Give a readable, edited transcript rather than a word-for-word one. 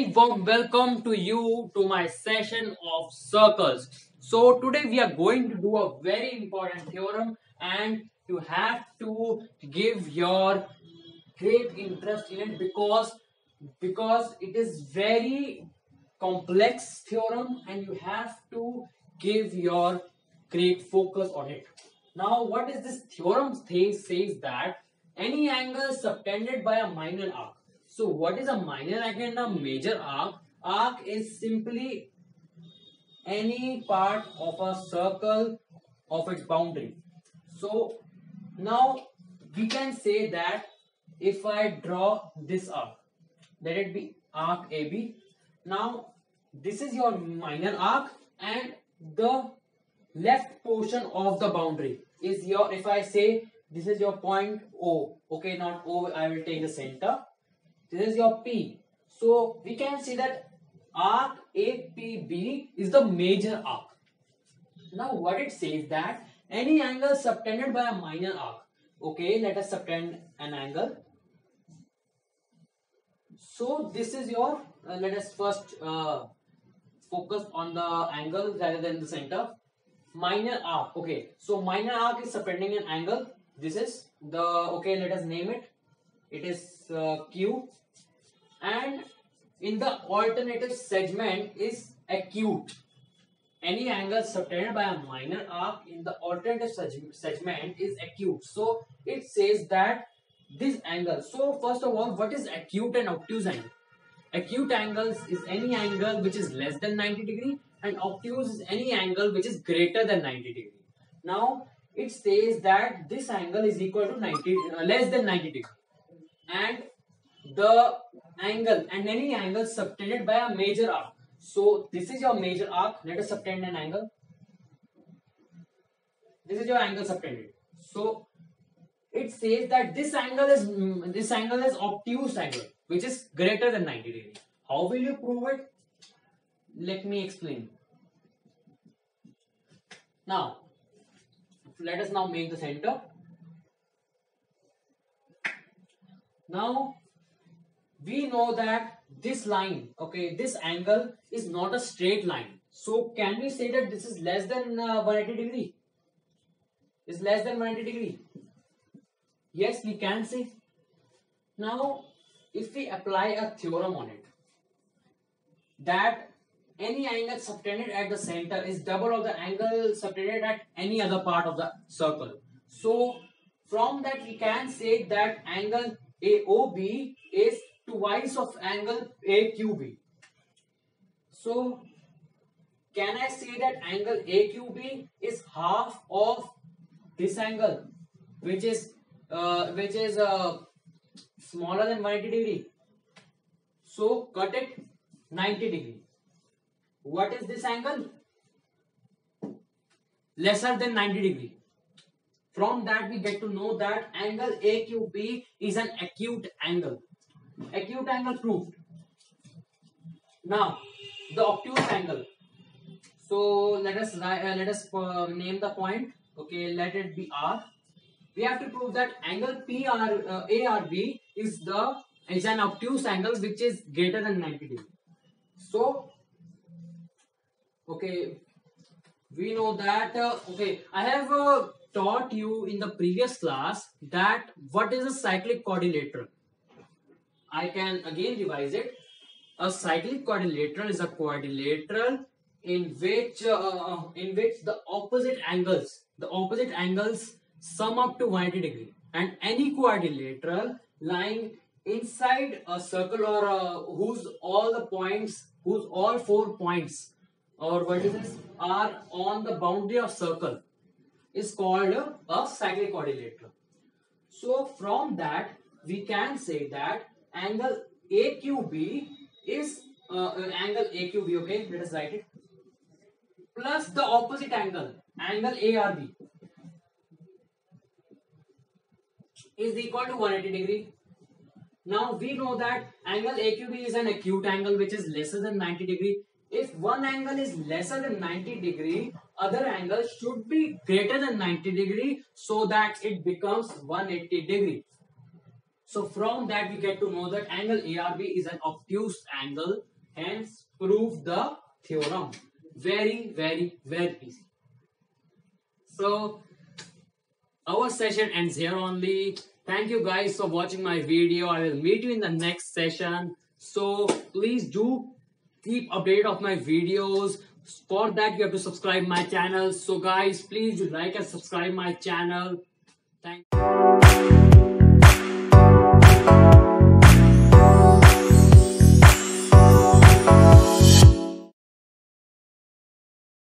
very warm welcome to you to my session of circles. So today we are going to do a very important theorem and you have to give your great interest in it because it is very complex theorem and you have to give your great focus on it. Now what is this theorem says that any angle subtended by a minor arc. So what is a minor arc and a major arc? Arc is simply any part of a circle of its boundary. So now we can say that if I draw this arc, let it be arc AB. Now this is your minor arc and the left portion of the boundary is your, if I say this is your point O, okay, not O, I will take the center. This is your P. So we can see that arc APB is the major arc. Now what it says that any angle subtended by a minor arc. Okay, let us subtend an angle. So this is your, let us first focus on the angle rather than the center. Minor arc, okay, so minor arc is subtending an angle. This is the, okay, let us name it. It is Q, and in the alternative segment is acute. Any angle subtended by a minor arc in the alternative segment is acute. So it says that this angle. So first of all, what is acute and obtuse angle? Acute angles is any angle which is less than 90 degree and obtuse is any angle which is greater than 90 degree. Now it says that this angle is equal to 90 less than 90 degree and the angle and any angle subtended by a major arc. So this is your major arc. Let us subtend an angle. This is your angle subtended. So it says that this angle is obtuse angle which is greater than 90 degree. How will you prove it? Let me explain. Now let us now make the center. Now we know that this line, okay, this angle is not a straight line. So can we say that this is less than 180 degree? Is less than 180 degree? Yes, we can say. Now if we apply a theorem on it, that any angle subtended at the center is double of the angle subtended at any other part of the circle. So from that we can say that angle AOB is twice of angle AQB. So can I say that angle AQB is half of this angle which is smaller than 180 degree? So cut it 90 degree. What is this angle? Lesser than 90 degree. From that we get to know that angle AQB is an acute angle. Acute angle proved. Now the obtuse angle. So let us name the point. Okay, let it be R. We have to prove that angle ARB is an obtuse angle which is greater than 90 degree. So okay, we know that okay, I have taught you in the previous class that what is a cyclic quadrilateral. I can again revise it. A cyclic quadrilateral is a quadrilateral in which the opposite angles sum up to 180 degree, and any quadrilateral lying inside a circle or whose all 4 points or vertices are on the boundary of circle is called a cyclic quadrilateral. So from that we can say that angle AQB is angle AQB, okay, let us write it, plus the opposite angle ARB is equal to 180 degree. Now we know that angle AQB is an acute angle which is lesser than 90 degree. If one angle is lesser than 90 degree, other angle should be greater than 90 degree so that it becomes 180 degree. So from that we get to know that angle ARB is an obtuse angle, hence prove the theorem. Very, very, very easy. So our session ends here only. Thank you guys for watching my video. I will meet you in the next session. So please do keep update of my videos. For that you have to subscribe my channel. So guys, please do like and subscribe my channel. Thank you.